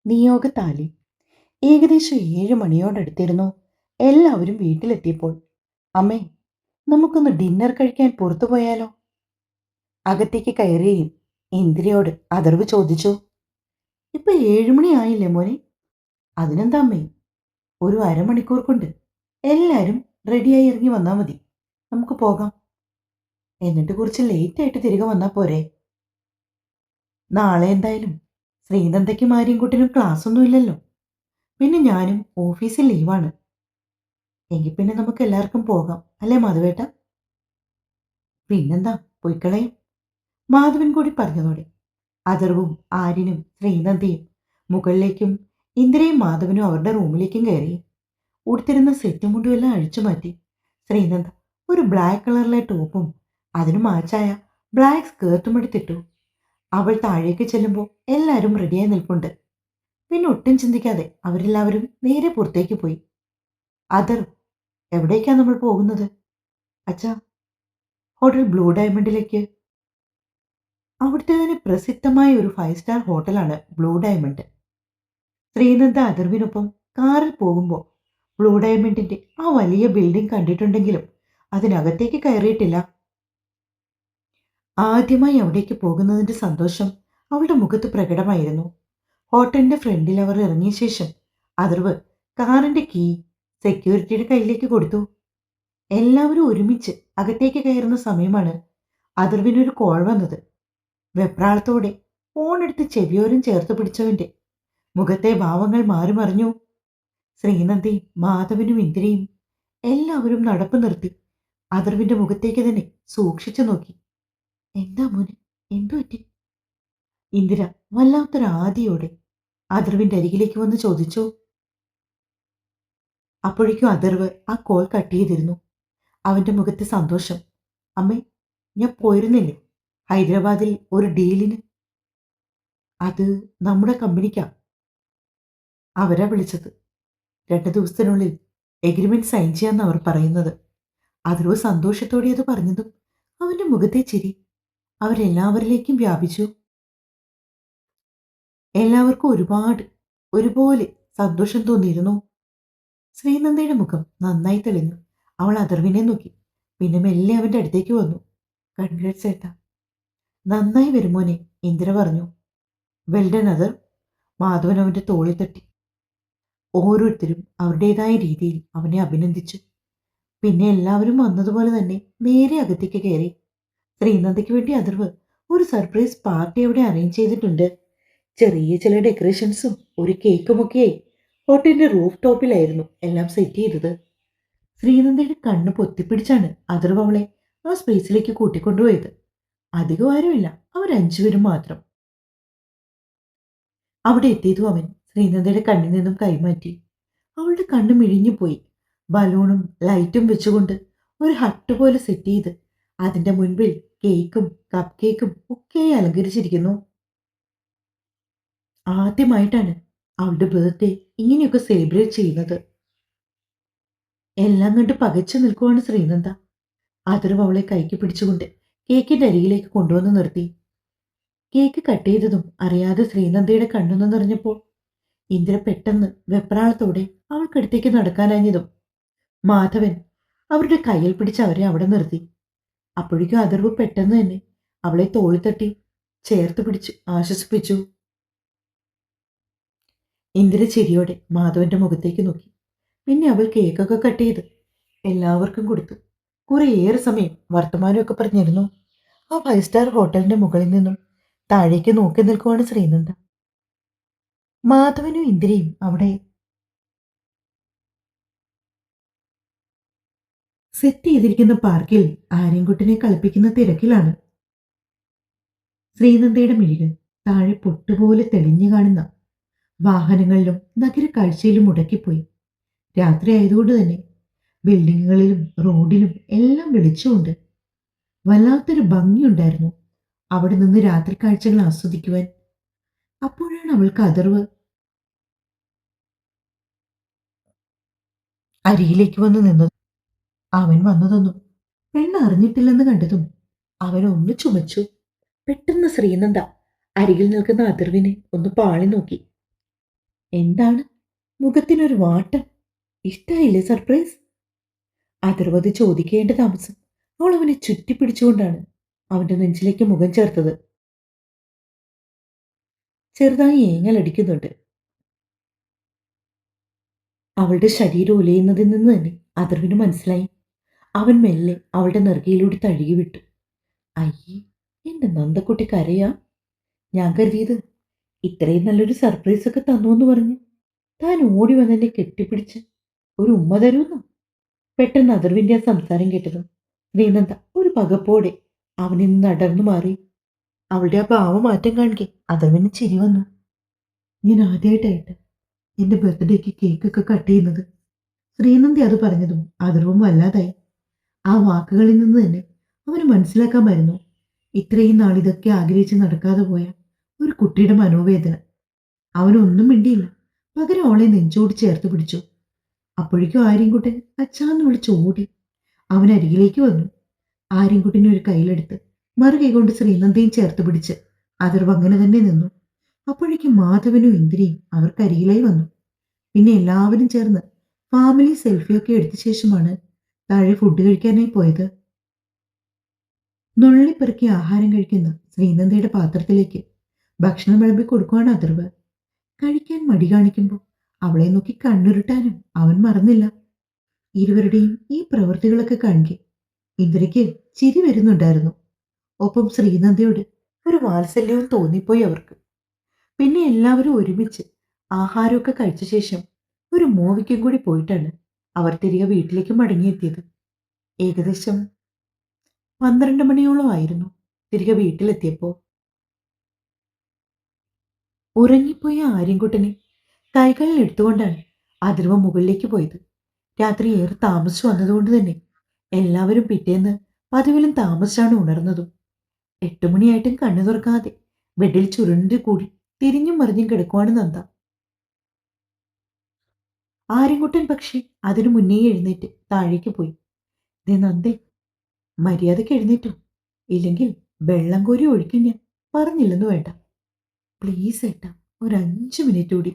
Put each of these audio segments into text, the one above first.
നിയോഗത്താലി. ഏകദേശം 7 മണിയോടടുത്തിരുന്നു എല്ലാവരും വീട്ടിലെത്തിയപ്പോൾ. അമ്മേ, നമുക്കൊന്ന് ഡിന്നർ കഴിക്കാൻ പുറത്തു പോയാലോ? അകത്തേക്ക് കയറി ഇന്ദിരയോട് അതർവ് ചോദിച്ചു. ഇപ്പൊ 7 മണി ആയില്ലേ മോനെ? അതിനെന്താ അമ്മേ, ഒരു അരമണിക്കൂർ കൊണ്ട് എല്ലാരും റെഡിയായി ഇറങ്ങി വന്നാൽ മതി. നമുക്ക് പോകാം. എന്നിട്ട് കുറച്ച് ലേറ്റായിട്ട് തിരികെ വന്നാൽ പോരെ? നാളെ എന്തായാലും ശ്രീനന്ദയ്ക്കും ആര്യൻകുട്ടിനും ക്ലാസ് ഒന്നുമില്ലല്ലോ. പിന്നെ ഞാനും ഓഫീസിൽ ലീവാണ്. എങ്കിൽ പിന്നെ നമുക്ക് എല്ലാവർക്കും പോകാം, അല്ലേ മാധവേട്ട? പിന്നെന്താ, പൊയ്ക്കളയും. മാധവൻ കൂടി പറഞ്ഞതോടെ അഥർവും ആര്യനും ശ്രീനന്ദയും മുകളിലേക്കും ഇന്ദിരയും മാധവനും അവരുടെ റൂമിലേക്കും കയറി. ഉടുത്തിരുന്ന സെറ്റും മുണ്ടും എല്ലാം അഴിച്ചു മാറ്റി ശ്രീനന്ദ ഒരു ബ്ലാക്ക് കളറിലെ ടോപ്പും അതിനു മാച്ചായ ബ്ലാക്ക് സ്കേർട്ടും എടുത്തിട്ടു. അവൾ താഴേക്ക് ചെല്ലുമ്പോൾ എല്ലാവരും റെഡിയായി നിൽപ്പുണ്ട്. പിന്നെ ഒട്ടും ചിന്തിക്കാതെ അവരെല്ലാവരും നേരെ പുറത്തേക്ക് പോയി. അഥർവ്, എവിടേക്കാ നമ്മൾ പോകുന്നത്? അച്ഛാ, ഹോട്ടൽ ബ്ലൂ ഡയമണ്ടിലേക്ക്. അവിടുത്തെ തന്നെ പ്രസിദ്ധമായ ഒരു 5 സ്റ്റാർ ഹോട്ടലാണ് ബ്ലൂ ഡയമണ്ട്. ശ്രീനന്ദ അഥർവിനൊപ്പം കാറിൽ പോകുമ്പോൾ ബ്ലൂ ഡയമണ്ടിന്റെ ആ വലിയ ബിൽഡിംഗ് കണ്ടിട്ടുണ്ടെങ്കിലും അതിനകത്തേക്ക് കയറിയിട്ടില്ല. ആദ്യമായി അവിടേക്ക് പോകുന്നതിന്റെ സന്തോഷം അവളുടെ മുഖത്ത് പ്രകടമായിരുന്നു. ഹോട്ടലിന്റെ ഫ്രണ്ടിൽ അവർ ഇറങ്ങിയ ശേഷം അഥർവ് കാറിന്റെ കീ സെക്യൂരിറ്റിയുടെ കയ്യിലേക്ക് കൊടുത്തു. എല്ലാവരും ഒരുമിച്ച് അകത്തേക്ക് കയറുന്ന സമയമാണ് അഥർവിനൊരു കോൾ വന്നത്. വെപ്രാളത്തോടെ ഫോണെടുത്ത് ചെവിയോരം ചേർത്ത് പിടിച്ചവന്റെ മുഖത്തെ ഭാവങ്ങൾ മാറി മറിഞ്ഞു. ശ്രീനന്ദയും മാധവനും ഇന്ദിരയും എല്ലാവരും നടപ്പ് നിർത്തി അഥർവിന്റെ മുഖത്തേക്ക് തന്നെ സൂക്ഷിച്ചു നോക്കി. എന്താ മോനെ, എന്തു പറ്റി? ഇന്ദിര വല്ലാത്തൊരാദിയോടെ അഥർവിന്റെ അരികിലേക്ക് വന്ന് ചോദിച്ചു. അപ്പോഴേക്കും അഥർവ് ആ കോൾ കട്ട് ചെയ്തിരുന്നു. അവന്റെ മുഖത്തെ സന്തോഷം. അമ്മേ, ഞാൻ പോയിരുന്നില്ലേ ഹൈദരാബാദിൽ ഒരു ഡീലിന്? അത് നമ്മുടെ കമ്പനിക്കാ. അവരാ വിളിച്ചത്. 2 ദിവസത്തിനുള്ളിൽ എഗ്രിമെന്റ് സൈൻ ചെയ്യാന്ന് അവർ പറയുന്നത്. അഥർവ് സന്തോഷത്തോടെ അത് പറഞ്ഞതും അവന്റെ മുഖത്തെ ചിരി അവരെല്ലാവരിലേക്കും വ്യാപിച്ചു. എല്ലാവർക്കും ഒരുപോലെ സന്തോഷം തോന്നിയിരുന്നു. ശ്രീനന്ദയുടെ മുഖം നന്നായി തെളിഞ്ഞു. അവൾ അഥർവിനെ നോക്കി. പിന്നെ മെല്ലെ അവന്റെ അടുത്തേക്ക് വന്നു. കൺഗ്രാറ്റ്സ് ഏട്ടാ. നന്നായി വരുമോനെ, ഇന്ദിര പറഞ്ഞു. വെൽഡൻ അഥർവ്. മാധവൻ അവന്റെ തോളിൽ തട്ടി. ഓരോരുത്തരും അവരുടേതായ രീതിയിൽ അവനെ അഭിനന്ദിച്ചു. പിന്നെ എല്ലാവരും വന്നതുപോലെ തന്നെ നേരെ അകത്തേക്ക് കയറി. ശ്രീനന്ദയ്ക്ക് വേണ്ടി അഥർവ് ഒരു സർപ്രൈസ് പാർട്ടി അവിടെ അറേഞ്ച് ചെയ്തിട്ടുണ്ട്. ചെറിയ ചില ഡെക്കറേഷൻസും ഒരു കേക്കുമൊക്കെയായി ഹോട്ടലിന്റെ റൂഫ് ടോപ്പിലായിരുന്നു എല്ലാം സെറ്റ് ചെയ്തത്. ശ്രീനന്ദയുടെ കണ്ണ് പൊത്തിപ്പിടിച്ചാണ് അഥർവ് അവളെ ആ സ്പേസിലേക്ക് കൂട്ടിക്കൊണ്ടുപോയത്. അധികം ആരുമില്ല, അവർ 5 പേരും മാത്രം. അവിടെ എത്തിയതും അവൻ ശ്രീനന്ദയുടെ കണ്ണിൽ നിന്നും കൈമാറ്റി. അവളുടെ കണ്ണ് മിഴിഞ്ഞുപോയി. ബലൂണും ലൈറ്റും വെച്ചുകൊണ്ട് ഒരു ഹട്ട് പോലെ സെറ്റ് ചെയ്ത് അതിന്റെ മുൻപിൽ കേക്കും കപ്പ് കേക്കും ഒക്കെ അലങ്കരിച്ചിരിക്കുന്നു. ആദ്യമായിട്ടാണ് അവളുടെ ബർത്ത്ഡേ ഇങ്ങനെയൊക്കെ സെലിബ്രേറ്റ് ചെയ്യുന്നത്. എല്ലാം കണ്ട് പകച്ചു നിൽക്കുവാണ് ശ്രീനന്ദ. അഥർവ് അവളെ കൈക്ക് പിടിച്ചുകൊണ്ട് കേക്കിന്റെ അരികിലേക്ക് കൊണ്ടുവന്ന് നിർത്തി. കേക്ക് കട്ട് ചെയ്തതും അറിയാതെ ശ്രീനന്ദയുടെ കണ്ണൊന്ന് നിറഞ്ഞപ്പോൾ ഇന്ദിര പെട്ടെന്ന് വെപ്രാളത്തോടെ അവൾക്കടുത്തേക്ക് നടക്കാനാഞ്ഞതും മാധവൻ അവരുടെ കയ്യിൽ പിടിച്ച് അവരെ അവിടെ നിർത്തി. അപ്പോഴേക്കും അഥർവ് പെട്ടെന്ന് തന്നെ അവളെ തോളിൽ തട്ടി ചേർത്ത് പിടിച്ച് ആശ്വസിപ്പിച്ചു. ഇന്ദിര ചിരിയോടെ മാധവന്റെ മുഖത്തേക്ക് നോക്കി. പിന്നെ അവൾ കേക്കൊക്കെ കട്ട് ചെയ്ത് എല്ലാവർക്കും കൊടുത്തു. കുറേയേറെ സമയം വർത്തമാനമൊക്കെ പറഞ്ഞിരുന്നു. ആ 5 സ്റ്റാർ ഹോട്ടലിന്റെ മുകളിൽ നിന്നും താഴേക്ക് നോക്കി നിൽക്കുവാണ് ശ്രീനന്ദ. മാധവനും ഇന്ദിരയും അവിടെ സെറ്റ് ചെയ്തിരിക്കുന്ന പാർക്കിൽ ആര്യൻകുട്ടിനെ കളിപ്പിക്കുന്ന തിരക്കിലാണ്. ശ്രീനന്ദയുടെ മിഴികൾ താഴെ പൊട്ടുപോലെ തെളിഞ്ഞു കാണുന്ന വാഹനങ്ങളിലും നഗര കാഴ്ചയിലും മുടക്കിപ്പോയി. രാത്രി ആയതുകൊണ്ട് തന്നെ ബിൽഡിങ്ങുകളിലും റോഡിലും എല്ലാം വെളിച്ചമുണ്ട്. വല്ലാത്തൊരു ഭംഗിയുണ്ടായിരുന്നു അവിടെ നിന്ന് രാത്രി കാഴ്ചകൾ ആസ്വദിക്കുവാൻ. അപ്പോഴാണ് അവൾക്ക് അഥർവ് അരികിലേക്ക് വന്ന് നിന്നത്. അവൻ വന്നതൊന്നും പെണ്ണ് അറിഞ്ഞിട്ടില്ലെന്ന് കണ്ടതും അവൻ ഒന്ന് ചുമച്ചു. പെട്ടെന്ന് ശ്രീനന്ദ അരികിൽ നിൽക്കുന്ന അഥർവിനെ ഒന്ന് പാളി നോക്കി. എന്താണ്? മുഖത്തിനൊരു വാട്ടം. ഇഷ്ടായില്ലേ സർപ്രൈസ്? അഥർവത് ചോദിക്കേണ്ട താമസം അവൾ അവനെ ചുറ്റിപ്പിടിച്ചുകൊണ്ടാണ് അവന്റെ നെഞ്ചിലേക്ക് മുഖം ചേർത്തത്. ചെറുതായി ഏങ്ങലടിക്കുന്നുണ്ട്. അവളുടെ ശരീരം ഉലയുന്നതിൽ നിന്ന് തന്നെ അഥർവിന് മനസ്സിലായി. അവൻ മെല്ലെ അവളുടെ നെറുകയിലൂടെ തഴുകി വിട്ടു. അയ്യേ, എന്റെ നന്ദക്കുട്ടി കരയാ. ഞാൻ കരുതിയത് ഇത്രയും നല്ലൊരു സർപ്രൈസ് ഒക്കെ തന്നു എന്ന് പറഞ്ഞ് താൻ ഓടി വന്നെന്നെ കെട്ടിപ്പിടിച്ച് ഒരു ഉമ്മ തരൂന്നോ? പെട്ടെന്ന് അഥർവിന്റെ ആ സംസാരം കേട്ടതും ശ്രീനന്ദ ഒരു പകപ്പോടെ അവനിൽ നിന്ന് അടർന്നു മാറി. അവളുടെ ആ ഭാവമാറ്റം കാണിക്കെ അഥർവിന് ചിരി വന്നു. ഞാൻ ആദ്യമായിട്ടായിട്ട് എന്റെ ബർത്ത്ഡേക്ക് കേക്കൊക്കെ കട്ട് ചെയ്യുന്നത്. ശ്രീനന്ദി അത് പറഞ്ഞതും അഥർവും വല്ലാതായി. ആ വാക്കുകളിൽ നിന്ന് തന്നെ അവന് മനസ്സിലാക്കാമായിരുന്നു ഇത്രയും നാൾ ഇതൊക്കെ ആഗ്രഹിച്ച് നടക്കാതെ പോയ ഒരു കുട്ടിയുടെ മനോവേദന. അവനൊന്നും മിണ്ടിയില്ല. പകരം അവളെ നെഞ്ചോട് ചേർത്ത് പിടിച്ചു. അപ്പോഴേക്കും ആര്യൻകുട്ടൻ അച്ഛാന്ന് വിളിച്ച് ഓടി അവനരികിലേക്ക് വന്നു. ആര്യൻകുട്ടനെ ഒരു കയ്യിലെടുത്ത് മറുകൈ കൊണ്ട് ശ്രീനന്ദയും ചേർത്ത് പിടിച്ച് അഥർവ് അങ്ങനെ തന്നെ നിന്നു. അപ്പോഴേക്കും മാധവനും ഇന്ദ്രയും അവർക്കരികിലായി വന്നു. പിന്നെ എല്ലാവരും ചേർന്ന് ഫാമിലി സെൽഫിയൊക്കെ എടുത്ത ശേഷമാണ് താഴെ ഫുഡ് കഴിക്കാനായി പോയത്. നുള്ളിപ്പെറുക്കി ആഹാരം കഴിക്കുന്ന ശ്രീനന്ദയുടെ പാത്രത്തിലേക്ക് ഭക്ഷണം വിളമ്പി കൊടുക്കുവാണ് അഥർവ്. കഴിക്കാൻ മടി കാണിക്കുമ്പോൾ അവളെ നോക്കി കണ്ണുരുട്ടാനും അവൻ മറന്നില്ല. ഇരുവരുടെയും ഈ പ്രവൃത്തികളൊക്കെ കാണിക്കെ ഇന്ദിരയ്ക്ക് ചിരി വരുന്നുണ്ടായിരുന്നു. ഒപ്പം ശ്രീനന്ദയോട് ഒരു വാത്സല്യവും തോന്നിപ്പോയി അവർക്ക്. പിന്നെ എല്ലാവരും ഒരുമിച്ച് ആഹാരമൊക്കെ കഴിച്ച ശേഷം ഒരു മൂവിക്കും കൂടി പോയിട്ടാണ് അവർ തിരികെ വീട്ടിലേക്ക് മടങ്ങിയെത്തിയത്. ഏകദേശം 12 മണിയോളം ആയിരുന്നു തിരികെ വീട്ടിലെത്തിയപ്പോൾ. ഉറങ്ങിപ്പോയ ആര്യൻകുട്ടനെ കൈകളിൽ എടുത്തുകൊണ്ടാണ് അഥർവ മുകളിലേക്ക് പോയത്. രാത്രി ഏറെ താമസിച്ചു വന്നതുകൊണ്ട് തന്നെ എല്ലാവരും പിറ്റേന്ന് പതിവിലും താമസിച്ചാണ് ഉണർന്നതും. 8 മണിയായിട്ടും കണ്ണു തുറക്കാതെ ബെഡിൽ ചുരുണ്ട് കൂടി തിരിഞ്ഞും മറിഞ്ഞും കിടക്കുവാണ് നന്ദ. ആര്യൻകുട്ടൻ പക്ഷേ അതിനു മുന്നേ എഴുന്നേറ്റ് താഴേക്ക് പോയി. ദേ നന്ദേ, മര്യാദയ്ക്ക് എഴുന്നേറ്റോ, ഇല്ലെങ്കിൽ വെള്ളം കോരി ഒഴിക്കും ഞാൻ. പറഞ്ഞില്ലെന്ന് വേണ്ട. പ്ലീസ് ഏട്ടാ, ഒരു 5 മിനിറ്റ് കൂടി,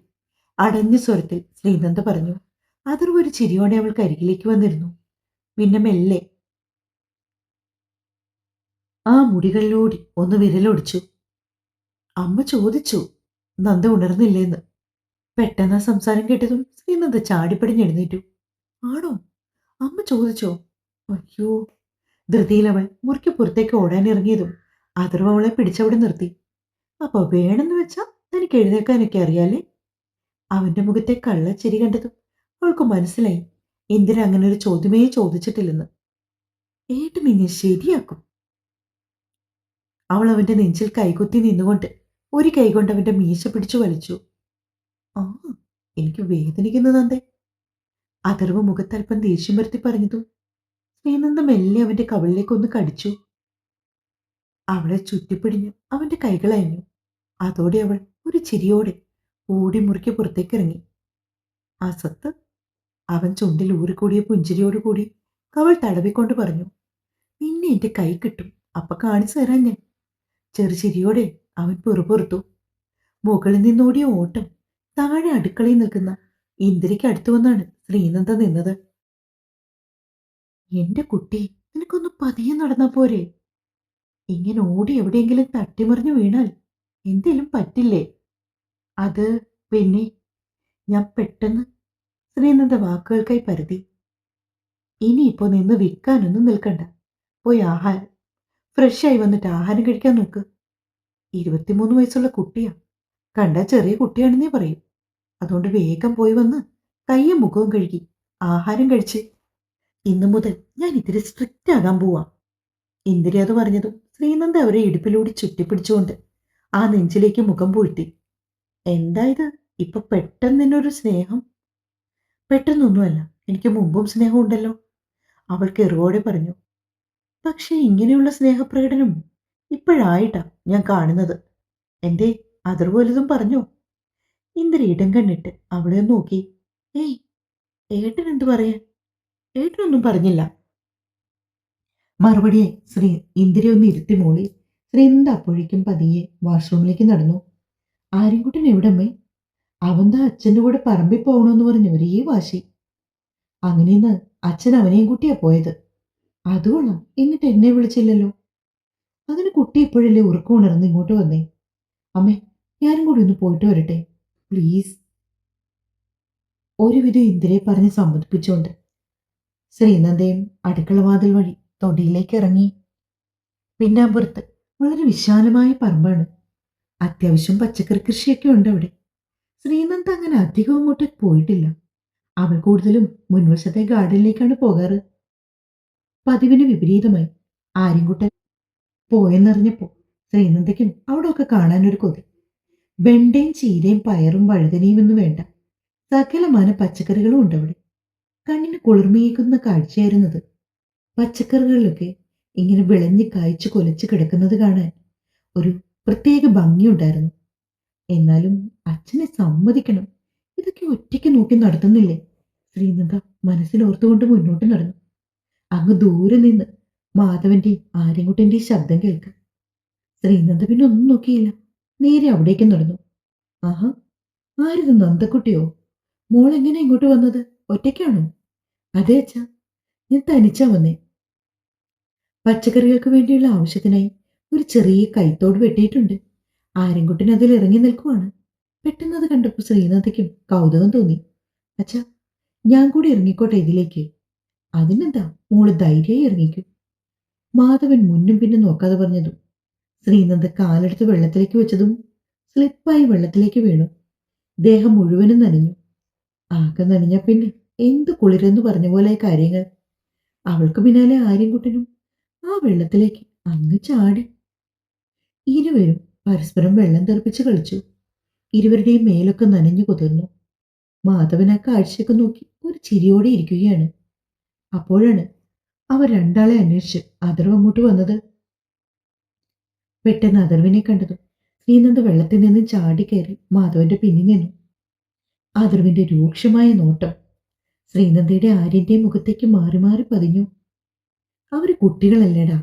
അടഞ്ഞ സ്വരത്തിൽ ശ്രീനന്ദ പറഞ്ഞു. അഥർവ് ഒരു ചിരിയോടെ അവൾക്ക് അരികിലേക്ക് വന്നിരുന്നു. പിന്നെ മെല്ലെ ആ മുടികളിലൂടെ ഒന്ന് വിരലൊടിച്ചു. അമ്മ ചോദിച്ചു നന്ദ ഉണർന്നില്ലേന്ന്. പെട്ടെന്ന് ആ സംസാരം കേട്ടതും ശ്രീനന്ദ ചാടിപ്പടിഞ്ഞെഴുന്നേറ്റു. ആണോ, അമ്മ ചോദിച്ചോ? അയ്യോ. ധൃതിയിൽ അവൾ മുറിക്ക് പുറത്തേക്ക് ഓടാനിറങ്ങിയതും അഥർവ് അവളെ പിടിച്ചവിടെ നിർത്തി. അപ്പൊ വേണമെന്ന് വെച്ചാ തനിക്ക് എഴുന്നേൽക്കാനൊക്കെ അറിയാലേ? അവന്റെ മുഖത്തെ കള്ളച്ചിരി കണ്ടതും അവൾക്ക് മനസ്സിലായി എന്തിനാ അങ്ങനെ ഒരു ചോദ്യമേ ചോദിച്ചിട്ടില്ലെന്ന്. ഏട്ടൻ നിന്നെ ശരിയാക്കും. അവൾ അവന്റെ നെഞ്ചിൽ കൈകുത്തി നിന്നുകൊണ്ട് ഒരു കൈകൊണ്ട് അവന്റെ മീശ പിടിച്ചു വലിച്ചു. ആ, എനിക്ക് വേദനിക്കുന്നു നന്ദേ. അഥർവ് മുഖത്തൽപ്പം ദേഷ്യം വരുത്തി പറഞ്ഞതും ശ്രീനന്ദ മെല്ലെ അവന്റെ കവിളിലേക്കൊന്ന് കടിച്ചു. അവളെ ചുറ്റിപ്പിടിഞ്ഞ് അവന്റെ കൈകളയഞ്ഞു. അതോടെ അവൾ ഒരു ചിരിയോടെ ഓടി മുറിക്ക് പുറത്തേക്കിറങ്ങി. ആ സത്ത്, അവൻ ചുണ്ടിൽ ഊറിക്കൂടിയ പുഞ്ചിരിയോടുകൂടി കവൾ തടവിക്കൊണ്ട് പറഞ്ഞു. പിന്നെ എന്റെ കൈ കിട്ടും, അപ്പൊ കാണിച്ചു തരാൻ ഞാൻ. ചെറുചിരിയോടെ അവൻ പുറപുറത്തു. മുകളിൽ നിന്നോടിയ ഓട്ടം താഴെ അടുക്കളയിൽ നിൽക്കുന്ന ഇന്ദിരയ്ക്ക് അടുത്തു വന്നാണ് ശ്രീനന്ദ നിന്നത്. എന്റെ കുട്ടി, നിനക്കൊന്ന് പതിയെ നടന്നാ പോരെ? ഇങ്ങനെ ഓടി എവിടെയെങ്കിലും തട്ടിമറിഞ്ഞു വീണാൽ എന്തേലും പറ്റില്ലേ? അത് പിന്നെ ഞാൻ പെട്ടെന്ന് ശ്രീനന്ദ വാക്കുകൾക്കായി പരതി. ഇനിയിപ്പോ നിന്ന് വിൽക്കാനൊന്നും നിൽക്കണ്ട. പോയി ആഹാരം ഫ്രഷായി വന്നിട്ട് ആഹാരം കഴിക്കാൻ നോക്ക്. 23 വയസ്സുള്ള കുട്ടിയാ. കണ്ടാ ചെറിയ കുട്ടിയാണെന്നേ പറയും. അതുകൊണ്ട് വേഗം പോയി വന്ന് കയ്യും മുഖവും കഴുകി ആഹാരം കഴിച്ച്. ഇന്നു മുതൽ ഞാൻ ഇത്തിരി സ്ട്രിക്റ്റ് ആകാൻ പോവാ. ഇന്ദിര അത് പറഞ്ഞതും ശ്രീനന്ദ അവരെ ഇടുപ്പിലൂടെ ചുറ്റിപ്പിടിച്ചുകൊണ്ട് ആ നെഞ്ചിലേക്ക് മുഖം പൂഴ്ത്തി. എന്താ ഇത് ഇപ്പൊ പെട്ടെന്ന് എന്നൊരു സ്നേഹം? പെട്ടെന്നൊന്നുമല്ല, എനിക്ക് മുമ്പും സ്നേഹം ഉണ്ടല്ലോ, അവൾ കെറുവോടെ പറഞ്ഞു. പക്ഷെ ഇങ്ങനെയുള്ള സ്നേഹപ്രകടനം ഇപ്പോഴായിട്ടാ ഞാൻ കാണുന്നത്. എന്തേ, അതിർ വലുതും പറഞ്ഞോ? ഇന്ദിര ഇടം കണ്ണിട്ട് അവളെ നോക്കി. ഏയ്, ഏട്ടൻ എന്തു പറയാൻ? ഏട്ടനൊന്നും പറഞ്ഞില്ല. മറുപടിയായി ഇന്ദിര ഒന്ന് ഇരുത്തി മോളി. ശ്രീനന്ദ അപ്പോഴേക്കും പതിയെ വാഷ്റൂമിലേക്ക് നടന്നു. ആര്യൻകുട്ടൻ എവിടമ്മേ? അവൻ്റെ അച്ഛൻ്റെ കൂടെ പറമ്പിൽ പോകണമെന്ന് പറഞ്ഞു ഒരേ വാശി. അങ്ങനെയെന്ന് അച്ഛൻ അവനെയും കൂട്ടിയാ പോയത്. അതുകൊള്ളാം, എന്നിട്ട് എന്നെ വിളിച്ചില്ലല്ലോ. അതിന് കുട്ടി ഇപ്പോഴല്ലേ ഉറക്കം ഉണർന്ന് ഇങ്ങോട്ട് വന്നേ. അമ്മേ, ഞാനും കൂടി ഒന്ന് പോയിട്ട് വരട്ടെ പ്ലീസ്. ഒരുവിധം ഇന്ദിരയെ പറഞ്ഞ് സമ്മതിപ്പിച്ചുകൊണ്ട് ശ്രീനന്ദയും അടുക്കളവാതിൽ വഴി തൊടിയിലേക്ക് ഇറങ്ങി. പിന്നാമ്പുറത്ത് വളരെ വിശാലമായ പറമ്പാണ്. അത്യാവശ്യം പച്ചക്കറി കൃഷിയൊക്കെ ഉണ്ട് അവിടെ. ശ്രീനന്ദ അങ്ങനെ അധികം അങ്ങോട്ട് പോയിട്ടില്ല. അവൾ കൂടുതലും മുൻവശത്തെ ഗാർഡനിലേക്കാണ് പോകാറ്. പതിവിന് വിപരീതമായി ആര്യൻകുട്ടൻ പോയെന്നറിഞ്ഞപ്പോൾ ശ്രീനന്ദയ്ക്കും അവിടെയൊക്കെ കാണാനൊരു കൊതി. വെണ്ടയും ചീരയും പയറും വഴുതനയും എന്ന് വേണ്ട സകലമാന പച്ചക്കറികളും ഉണ്ട് അവിടെ. കണ്ണിന് കുളിർമയേക്കുന്ന കാഴ്ചയായിരുന്നത്. പച്ചക്കറികളിലൊക്കെ ഇങ്ങനെ വിളഞ്ഞ് കായ്ച്ചു കൊലച്ച് കിടക്കുന്നത് കാണാൻ ഒരു പ്രത്യേക ഭംഗിയുണ്ടായിരുന്നു. എന്നാലും അച്ഛനെ സമ്മതിക്കണം, ഇതൊക്കെ ഒറ്റയ്ക്ക് നോക്കി നടത്തുന്നില്ലേ? ശ്രീനന്ദ മനസ്സിലോർത്തുകൊണ്ട് മുന്നോട്ട് നടന്നു. അങ്ങ് ദൂരെ നിന്ന് മാധവന്റെയും ആര്യൻകുട്ടന്റെയും ശബ്ദം കേൾക്കാം. ശ്രീനന്ദ പിന്നെ ഒന്നും നോക്കിയില്ല, നേരെ അവിടേക്ക് നടന്നു. ആഹാ, ആരിത്, നന്ദക്കുട്ടിയോ? മോൾ എങ്ങനെ ഇങ്ങോട്ട് വന്നത്? ഒറ്റയ്ക്കാണോ? അതെ അച്ഛാ, ഞാൻ തനിച്ചാ വന്നേ. പച്ചക്കറികൾക്ക് വേണ്ടിയുള്ള ആവശ്യത്തിനായി ഒരു ചെറിയ കൈത്തോട് വെട്ടിയിട്ടുണ്ട്. ആര്യൻകുട്ടൻ അതിൽ ഇറങ്ങി നിൽക്കുവാണ്. പെട്ടെന്നത് കണ്ടപ്പോൾ ശ്രീനാഥയ്ക്കും കൗതുകം തോന്നി. അച്ഛാ, ഞാൻ കൂടി ഇറങ്ങിക്കോട്ടെ ഇതിലേക്ക്? അതിനെന്താ, മോള് ധൈര്യമായി ഇറങ്ങിക്കും. മാധവൻ മുന്നും പിന്നും നോക്കാതെ പറഞ്ഞതും ശ്രീനന്ദ കാലെടുത്ത് വെള്ളത്തിലേക്ക് വെച്ചതും സ്ലിപ്പായി വെള്ളത്തിലേക്ക് വീണു. ദേഹം മുഴുവനും നനഞ്ഞു. ആകെ നനഞ്ഞ പിന്നെ എന്ത് കുളിരെന്ന് പറഞ്ഞ പോലെ കാര്യങ്ങൾ. അവൾക്ക് പിന്നാലെ ആര്യൻകുട്ടനും ആ വെള്ളത്തിലേക്ക് അങ്ങ് ചാടി. ഇരുവരും പരസ്പരം വെള്ളം തെറിപ്പിച്ച് കളിച്ചു. ഇരുവരുടെയും മേലൊക്കെ നനഞ്ഞു കുതിർന്നു. മാധവൻ ആ കാഴ്ചയൊക്കെ നോക്കി ഒരു ചിരിയോടെ ഇരിക്കുകയാണ്. അപ്പോഴാണ് അവർ രണ്ടാളെ അന്വേഷിച്ച് അഥർവ് അങ്ങോട്ട് വന്നത്. പെട്ടെന്ന് അഥർവിനെ കണ്ടതും ശ്രീനന്ദ വെള്ളത്തിൽ നിന്ന് ചാടിക്കയറി മാധവന്റെ പിന്നിൽ നിന്നു. അഥർവിന്റെ രൂക്ഷമായ നോട്ടം ശ്രീനന്ദയുടെ ആര്യന്റെയും മുഖത്തേക്ക് മാറി മാറി പതിഞ്ഞു. അവര് കുട്ടികളല്ലേടാ.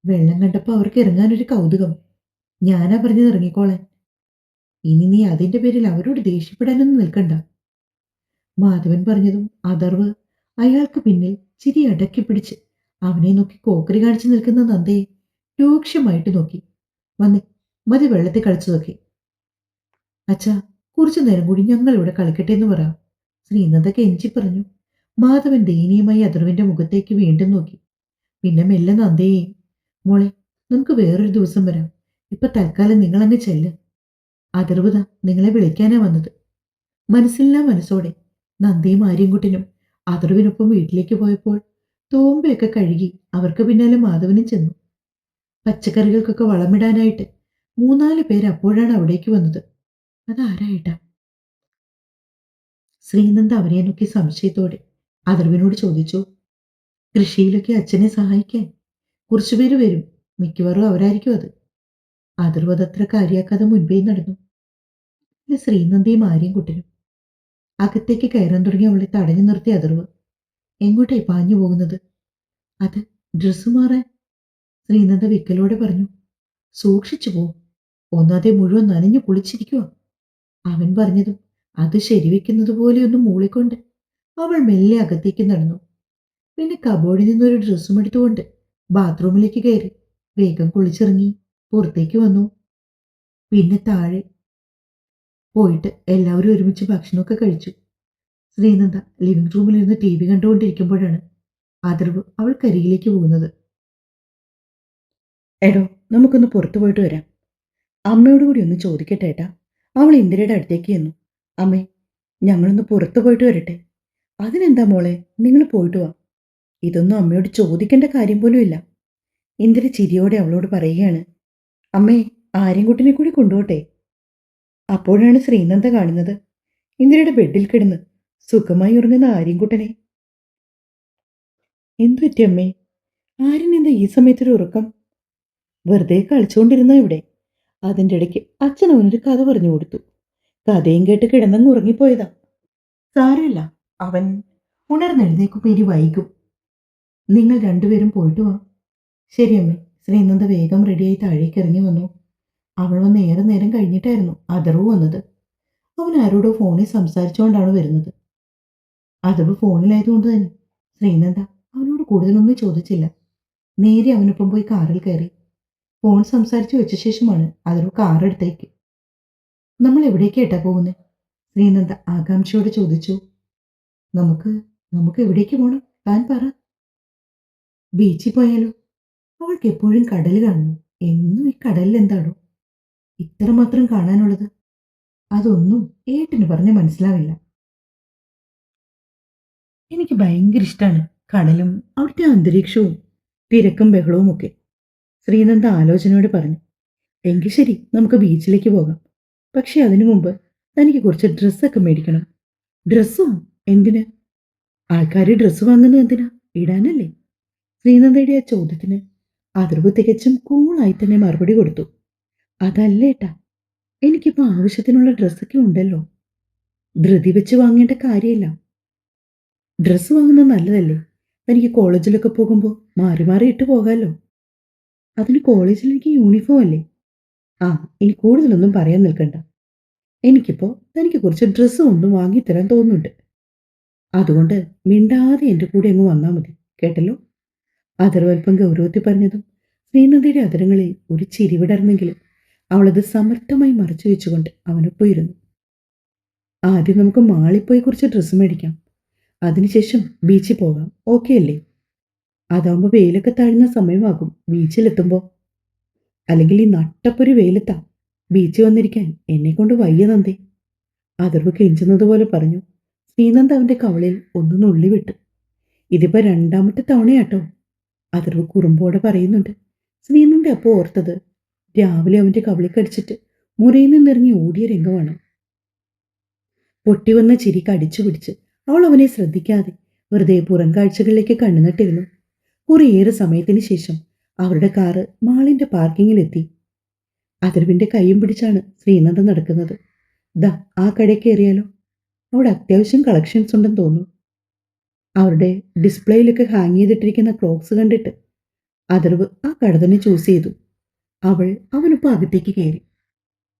വെള്ളം കണ്ടപ്പോ അവർക്ക് ഇറങ്ങാനൊരു കൗതുകം. ഞാനാ പറഞ്ഞത് ഇറങ്ങിക്കോളാൻ. ഇനി നീ അതിന്റെ പേരിൽ അവരോട് ദേഷ്യപ്പെടാനൊന്നും നിൽക്കണ്ട. മാധവൻ പറഞ്ഞതും അഥർവ് അയാൾക്ക് പിന്നിൽ ചിരി അടക്കി പിടിച്ച് അവനെ നോക്കി കോക്കറി കാണിച്ചു നിൽക്കുന്ന നന്ദയെ രൂക്ഷമായിട്ട് നോക്കി. വന്നേ, മതി വെള്ളത്തിൽ കളിച്ചു നോക്കി. അച്ഛാ, കുറച്ചു നേരം കൂടി ഞങ്ങൾ ഇവിടെ കളിക്കട്ടെ എന്ന് പറ. ശ്രീനന്ദ കെഞ്ചി പറഞ്ഞു. മാധവൻ ദയനീയമായി അഥർവിന്റെ മുഖത്തേക്ക് വീണ്ടും നോക്കി. പിന്നെ മെല്ലെ നന്ദയെയും, മോളെ, നമുക്ക് വേറൊരു ദിവസം വരാം. ഇപ്പൊ തൽക്കാലം നിങ്ങളങ്ങ് ചെല്ല്. അഥർവ്വത നിങ്ങളെ വിളിക്കാനാ വന്നത്. മനസ്സില്ലാ മനസ്സോടെ നന്ദയും ആര്യൻകുട്ടനും അഥർവിനൊപ്പം വീട്ടിലേക്ക് പോയപ്പോൾ തോമ്പയൊക്കെ കഴുകി അവർക്ക് പിന്നാലെ മാധവനും ചെന്നു. പച്ചക്കറികൾക്കൊക്കെ വളമിടാനായിട്ട് 3-4 പേര് അപ്പോഴാണ് അവിടേക്ക് വന്നത്. അതാരായിട്ടാ? ശ്രീനന്ദ അവരെ നോക്കി സംശയത്തോടെ അഥർവിനോട് ചോദിച്ചു. കൃഷിയിലൊക്കെ അച്ഛനെ സഹായിക്കാൻ കുറച്ചുപേര് വരും. മിക്കവാറും അവരായിരിക്കും അത്. അഥർവ് അതത്ര കാര്യാക്കാതെ മുൻപേ നടന്നു. ശ്രീനന്ദയും ആര്യൻകുട്ടനും അകത്തേക്ക് കയറാൻ തുടങ്ങി അവളെ തടഞ്ഞു നിർത്തി അഥർവ്. എങ്ങോട്ടായി പാഞ്ഞു പോകുന്നത്? അത് ഡ്രസ്സ് മാറാൻ. ശ്രീനന്ദ വിക്കലോടെ പറഞ്ഞു. സൂക്ഷിച്ചു പോ, ഒന്നാതെ മുഴുവൻ നനഞ്ഞു കുളിച്ചിരിക്കുക. അവൻ പറഞ്ഞതും അത് ശരിവെക്കുന്നത് പോലെ ഒന്ന് മൂളിക്കൊണ്ട് അവൾ മെല്ലെ അകത്തേക്ക് നടന്നു. പിന്നെ കബോർഡിൽ നിന്നൊരു ഡ്രസ്സും എടുത്തുകൊണ്ട് ബാത്റൂമിലേക്ക് കയറി വേഗം കുളിച്ചിറങ്ങി പുറത്തേക്ക് വന്നു. പിന്നെ താഴെ പോയിട്ട് എല്ലാവരും ഒരുമിച്ച് ഭക്ഷണമൊക്കെ കഴിച്ചു. ശ്രീനന്ദ ലിവിംഗ് റൂമിലിരുന്ന് TV കണ്ടുകൊണ്ടിരിക്കുമ്പോഴാണ് അഥർവ് അവൾക്കരികിലേക്ക് പോകുന്നത്. എടോ, നമുക്കൊന്ന് പുറത്തു പോയിട്ട് വരാം. അമ്മയോട് കൂടി ഒന്ന് ചോദിക്കട്ടെ ഏട്ടാ. അവൾ ഇന്ദിരയുടെ അടുത്തേക്ക് ചെന്നു. അമ്മേ, ഞങ്ങളൊന്ന് പുറത്തു പോയിട്ട് വരട്ടെ. അതിനെന്താ മോളെ, നിങ്ങൾ പോയിട്ട് വാ. ഇതൊന്നും അമ്മയോട് ചോദിക്കേണ്ട കാര്യം പോലും ഇല്ല. ഇന്ദിര ചിരിയോടെ അവളോട് പറയുകയാണ്. അമ്മേ, ആര്യൻകുട്ടനെ കൂടി കൊണ്ടുപോട്ടെ. അപ്പോഴാണ് ശ്രീനന്ദ കാണുന്നത് ഇന്ദിരയുടെ ബെഡിൽ കിടന്ന് സുഖമായി ഉറങ്ങുന്ന ആര്യൻകുട്ടനെ. എന്തു പറ്റി അമ്മേ? ആര്യൻ എന്താ ഈ സമയത്തൊരു ഉറക്കം? വെറുതെ കളിച്ചുകൊണ്ടിരുന്ന ഇവിടെ. അതിൻ്റെ ഇടയ്ക്ക് അച്ഛൻ അവനൊരു കഥ പറഞ്ഞു കൊടുത്തു. കഥയും കേട്ട് കിടന്നങ്ങ് ഉറങ്ങിപ്പോയതാ. സാരമില്ല, അവൻ ഉണർന്നെഴുന്നേക്കും ഇനി വൈകും. നിങ്ങൾ രണ്ടുപേരും പോയിട്ട് വാ. ശരി അമ്മേ. ശ്രീനന്ദ വേഗം റെഡിയായി താഴേക്ക് ഇറങ്ങി വന്നു. അവൾ വന്ന് ഏറെ നേരം കഴിഞ്ഞിട്ടായിരുന്നു അഥർവ് വന്നത്. അവൻ ആരോടോ ഫോണിൽ സംസാരിച്ചുകൊണ്ടാണ് വരുന്നത്. അതവ് ഫോണിലായതുകൊണ്ട് തന്നെ ശ്രീനന്ദ അവനോട് കൂടുതലൊന്നും ചോദിച്ചില്ല. നേരെ അവനൊപ്പം പോയി കാറിൽ കയറി. ഫോൺ സംസാരിച്ചു വെച്ച ശേഷമാണ് അതൊരു കാറെടുത്തേക്ക്. നമ്മൾ എവിടേക്കേട്ടാ പോകുന്നത്? ശ്രീനന്ദ ആകാംക്ഷയോടെ ചോദിച്ചു. നമുക്ക് നമുക്ക് എവിടേക്ക് പോകണം? താൻ പറ. ബീച്ചിൽ പോയാലോ? അവൾക്ക് എപ്പോഴും കടൽ കാണുന്നു. എന്നും ഈ കടലിൽ എന്താണോ ഇത്രമാത്രം കാണാനുള്ളത്? അതൊന്നും ഏട്ടന് പറഞ്ഞ് മനസ്സിലാവില്ല. എനിക്ക് ഭയങ്കര ഇഷ്ടമാണ് കടലും അവിടുത്തെ അന്തരീക്ഷവും തിരക്കും ബഹളവും ഒക്കെ. ശ്രീനന്ദ ആലോചനയോട് പറഞ്ഞു. എങ്കിൽ ശരി, നമുക്ക് ബീച്ചിലേക്ക് പോകാം. പക്ഷെ അതിനു മുമ്പ് തനിക്ക് കുറച്ച് ഡ്രസ്സൊക്കെ മേടിക്കണം. ഡ്രസ്സോ? എന്തിന്? ആൾക്കാർ ഡ്രസ്സ് വാങ്ങുന്നത് എന്തിനാ? ഇടാനല്ലേ? ശ്രീനന്ദയുടെ ആ ചോദ്യത്തിന് അതിർവ് തികച്ചും കൂളായി തന്നെ മറുപടി കൊടുത്തു. അതല്ലേട്ടാ, എനിക്കിപ്പോൾ ആവശ്യത്തിനുള്ള ഡ്രസ്സൊക്കെ ഉണ്ടല്ലോ. ധൃതി വെച്ച് വാങ്ങേണ്ട കാര്യമില്ല. ഡ്രസ്സ് വാങ്ങുന്നത് നല്ലതല്ലേ? തനിക്ക് കോളേജിലൊക്കെ പോകുമ്പോൾ മാറി മാറി ഇട്ട് പോകാമല്ലോ. അതിന് കോളേജിൽ എനിക്ക് യൂണിഫോം അല്ലേ? ആ, ഇനി കൂടുതലൊന്നും പറയാൻ നിൽക്കണ്ട. എനിക്കിപ്പോൾ തനിക്ക് കുറച്ച് ഡ്രസ്സ് ഒന്നും വാങ്ങിത്തരാൻ തോന്നുന്നുണ്ട്. അതുകൊണ്ട് മിണ്ടാതെ എൻ്റെ കൂടെ അങ്ങ് വന്നാൽ മതി, കേട്ടല്ലോ? അതർവൽപ്പം ഗൗരവത്തിൽ പറഞ്ഞതും ശ്രീനന്ദയുടെ അതരങ്ങളിൽ ഒരു ചിരി വിടർന്നെങ്കിലും അവളത് സമർത്ഥമായി മറച്ചു വെച്ചുകൊണ്ട് അവനൊപ്പം ഇരുന്നു. ആദ്യം നമുക്ക് മാളിൽ പോയി കുറച്ച് ഡ്രസ്സ് മേടിക്കാം. അതിനുശേഷം ബീച്ചിൽ പോകാം. ഓക്കെ അല്ലേ? അതാവുമ്പോൾ വെയിലൊക്കെ താഴുന്ന സമയമാകും ബീച്ചിലെത്തുമ്പോൾ. അല്ലെങ്കിൽ ഈ നട്ടപ്പൊരു വെയിലെത്താം ബീച്ചിൽ വന്നിരിക്കാൻ എന്നെക്കൊണ്ട് വയ്യ നന്ദേ. അതർവ് കെഞ്ചുന്നത് പോലെ പറഞ്ഞു. ശ്രീനന്ദ അവൻ്റെ കവളിൽ ഒന്ന് നുള്ളി വിട്ടു. ഇതിപ്പോൾ രണ്ടാമത്തെ തവണയാട്ടോ, അതർവ് കുറുമ്പോടെ പറയുന്നുണ്ട്. ശ്രീനന്ദ അപ്പോൾ ഓർത്തത് രാവിലെ അവൻ്റെ കവളി കടിച്ചിട്ട് മുറിയിൽ നിന്നിറങ്ങി ഓടിയ രംഗമാണ്. പൊട്ടിവന്ന ചിരി കടിച്ചു പിടിച്ച് അവൾ അവനെ ശ്രദ്ധിക്കാതെ വെറുതെ പുറം കാഴ്ചകളിലേക്ക് കണ്ണുനട്ടിരുന്നു. കുറേയേറെ സമയത്തിന് ശേഷം അവരുടെ കാറ് മാളിന്റെ പാർക്കിങ്ങിലെത്തി. അതർവിന്റെ കൈയും പിടിച്ചാണ് ശ്രീനന്ദ നടക്കുന്നത്. ദാ ആ കടയിൽ കയറിയാലോ? അവിടെ അത്യാവശ്യം കളക്ഷൻസ് ഉണ്ടെന്ന് തോന്നുന്നു. അവരുടെ ഡിസ്പ്ലേയിലൊക്കെ ഹാങ് ചെയ്തിട്ടിരിക്കുന്ന ക്ലോക്സ് കണ്ടിട്ട് അതർവ് ആ കട തന്നെ ചൂസ് ചെയ്തു. അവനൊപ്പം അകത്തേക്ക് കയറി.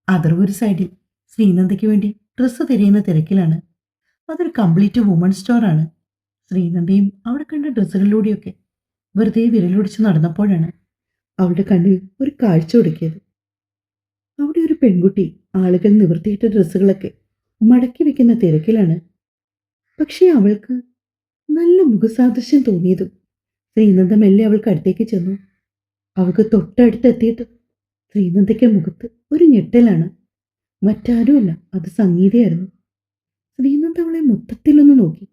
അതർവ് ഒരു സൈഡിൽ ശ്രീനന്ദയ്ക്ക് വേണ്ടി ഡ്രസ്സ് തിരയുന്ന തിരക്കിലാണ്. അതൊരു കംപ്ലീറ്റ് വുമൺ സ്റ്റോറാണ്. ശ്രീനന്ദയും അവിടെ കണ്ട ഡ്രസ്സുകളിലൂടെയൊക്കെ വെറുതെ വിരലൊടിച്ച് നടന്നപ്പോഴാണ് അവളുടെ കണ്ണിൽ ഒരു കാഴ്ച ഒടുക്കിയത്. അവിടെ ഒരു പെൺകുട്ടി ആളുകൾ നിവർത്തിയിട്ട ഡ്രസ്സുകളൊക്കെ മടക്കി വെക്കുന്ന തിരക്കിലാണ്. പക്ഷേ അവൾക്ക് നല്ല മുഖസാദൃശ്യം തോന്നിയതും ശ്രീനന്ദ മെല്ലെ അവൾക്ക് അടുത്തേക്ക് ചെന്നു. അവൾക്ക് തൊട്ടടുത്തെത്തിയിട്ട് ശ്രീനന്ദയ്ക്ക് മുഖത്ത് ഒരു ഞെട്ടലാണ്. മറ്റാരുമല്ല, അത് സംഗീതയായിരുന്നു. ശ്രീനന്ദ അവളെ മൊത്തത്തിലൊന്ന് നോക്കി.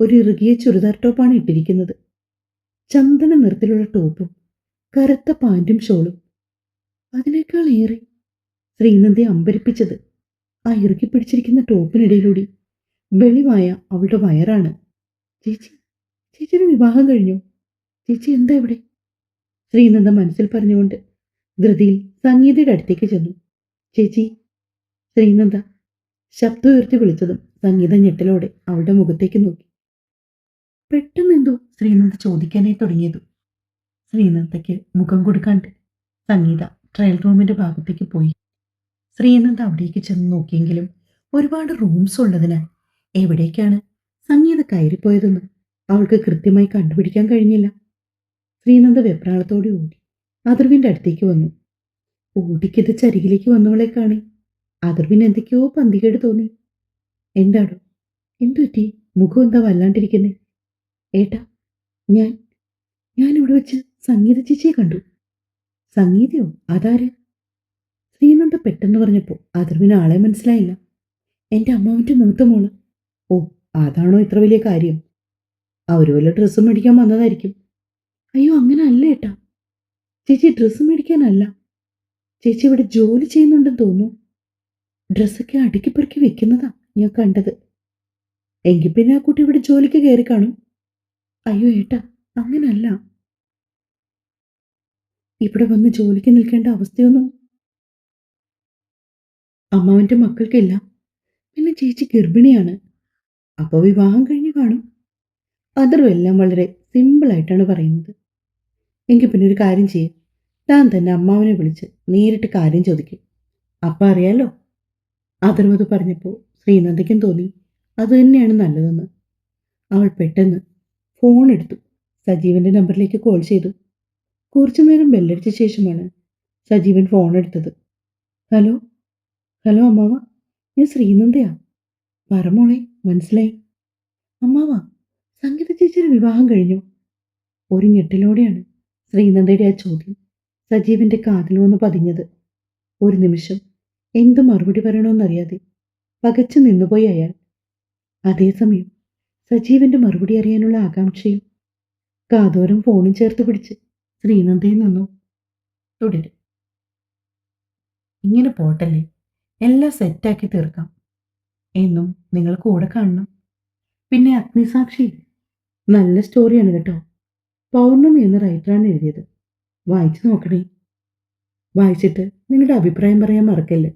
ഒരു ഇറുകിയ ചുരിദാർ ടോപ്പാണ് ഇട്ടിരിക്കുന്നത്. ചന്ദന നിറത്തിലുള്ള ടോപ്പും കറുത്ത പാൻറ്റും ഷോളും. അതിനേക്കാൾ ഏറെ ശ്രീനന്ദയെ അമ്പരിപ്പിച്ചത് ആ ഇറുക്കി പിടിച്ചിരിക്കുന്ന ടോപ്പിനിടയിലൂടെ വെളിവായ അവളുടെ വയറാണ്. ചേച്ചി, ചേച്ചിയുടെ വിവാഹം കഴിഞ്ഞോ? ചേച്ചി എന്താ ഇവിടെ? ശ്രീനന്ദ മനസ്സിൽ പറഞ്ഞുകൊണ്ട് ധൃതിയിൽ സംഗീതയുടെ അടുത്തേക്ക് ചെന്നു. ചേച്ചി. ശ്രീനന്ദ ശബ്ദം ഉയർത്തി വിളിച്ചതും സംഗീത ഞെട്ടലോടെ അവളുടെ മുഖത്തേക്ക് നോക്കി. പെട്ടെന്ന് എന്തോ ശ്രീനന്ദ ചോദിക്കാനായി തുടങ്ങിയതു. ശ്രീനന്ദയ്ക്ക് മുഖം കൊടുക്കാണ്ട് സംഗീത ട്രയൽ റൂമിന്റെ ഭാഗത്തേക്ക് പോയി. ശ്രീനന്ദ അവിടേക്ക് ചെന്ന് നോക്കിയെങ്കിലും ഒരുപാട് റൂംസ് ഉള്ളതിനാൽ എവിടേക്കാണ് സംഗീത കയറിപ്പോയതെന്ന് അവൾക്ക് കൃത്യമായി കണ്ടുപിടിക്കാൻ കഴിഞ്ഞില്ല. ശ്രീനന്ദ വെപ്രാളത്തോടെ ഓടി അതർവിന്റെ അടുത്തേക്ക് വന്നു. ഓടിക്കത് ചരികിലേക്ക് വന്നവളെ കാണി അതർവിന് എന്തൊക്കെയോ പന്തികേട് തോന്നി. എന്താടോ, എന്തുപറ്റി? മുഖം എന്താ വല്ലാണ്ടിരിക്കുന്നേ? ഏട്ടാ, ഞാനിവിടെ വെച്ച് സംഗീത ചേച്ചിയെ കണ്ടു. സംഗീതയോ? അതാര്? ശ്രീനന്ദ പെട്ടെന്ന് പറഞ്ഞപ്പോൾ അതർവിന് ആളെ മനസ്സിലായില്ല. എൻ്റെ അമ്മാവിൻ്റെ മൂത്ത മോള്. ഓ, അതാണോ ഇത്ര വലിയ കാര്യം? അവർ വല്ല ഡ്രസ്സ് മേടിക്കാൻ വന്നതായിരിക്കും. അയ്യോ, അങ്ങനെ അല്ല ഏട്ടാ. ചേച്ചി ഡ്രസ്സ് മേടിക്കാനല്ല, ചേച്ചി ഇവിടെ ജോലി ചെയ്യുന്നുണ്ടെന്ന് തോന്നുന്നു. ഡ്രസ്സൊക്കെ അടുക്കി പെറുക്കി വെക്കുന്നതാ ഞാൻ കണ്ടത്. എങ്കിൽ പിന്നെ ആ കുട്ടി ഇവിടെ ജോലിക്ക് കയറി കാണും. അയ്യോ ഏട്ടാ, അങ്ങനല്ല. ഇവിടെ വന്ന് ജോലിക്ക് നിൽക്കേണ്ട അവസ്ഥയൊന്നും അമ്മാവൻ്റെ മക്കൾക്കില്ല. പിന്നെ ചേച്ചി ഗർഭിണിയാണ്. അപ്പോൾ വിവാഹം കഴിഞ്ഞ് കാണും. അതറും എല്ലാം വളരെ സിമ്പിളായിട്ടാണ് പറയുന്നത്. എങ്കിൽ പിന്നെ ഒരു കാര്യം ചെയ്യും, താൻ തന്നെ അമ്മാവനെ വിളിച്ച് നേരിട്ട് കാര്യം ചോദിക്കും. അപ്പം അറിയാലോ. അഥർവത് പറഞ്ഞപ്പോൾ ശ്രീനന്ദയ്ക്കും തോന്നി അത് തന്നെയാണ് നല്ലതെന്ന്. അവൾ പെട്ടെന്ന് ഫോൺ എടുത്തു. സജീവന്റെ നമ്പറിലേക്ക് കോൾ ചെയ്തു. കുറച്ചു നേരം ബെല്ലടിച്ച ശേഷമാണ് സജീവൻ ഫോൺ എടുത്തത്. ഹലോ ഹലോ അമ്മാവ, ഞാൻ ശ്രീനന്ദയാ. പറ മോളെ, മനസ്സിലായി? അമ്മാവ, സംഗീത ചേച്ചിയുടെ വിവാഹം കഴിഞ്ഞു. ഒരു ഞെട്ടലോടെയാണ് ശ്രീനന്ദയുടെ ആ ചോദ്യം സജീവന്റെ കാതിൽ വന്ന് പതിഞ്ഞത്. ഒരു നിമിഷം എന്തു മറുപടി പറയണമെന്നറിയാതെ പകച്ചു നിന്നുപോയി അയാൾ. അതേസമയം സജീവന്റെ മറുപടി അറിയാനുള്ള ആകാംക്ഷയും. കാതോരം ഫോണും ചേർത്ത് പിടിച്ച് ശ്രീനന്ദയിൽ നിന്നു. തുടരും. ഇങ്ങനെ പോട്ടല്ലേ, എല്ലാം സെറ്റാക്കി തീർക്കാം. എന്നും നിങ്ങൾ കൂടെ കാണണം. പിന്നെ അഗ്നിസാക്ഷി നല്ല സ്റ്റോറിയാണ് കേട്ടോ. പൗർണമി എന്ന റൈറ്ററാണ് എഴുതിയത്. വായിച്ചു നോക്കണേ. വായിച്ചിട്ട് നിങ്ങളുടെ അഭിപ്രായം പറയാൻ മറക്കല്ലേ.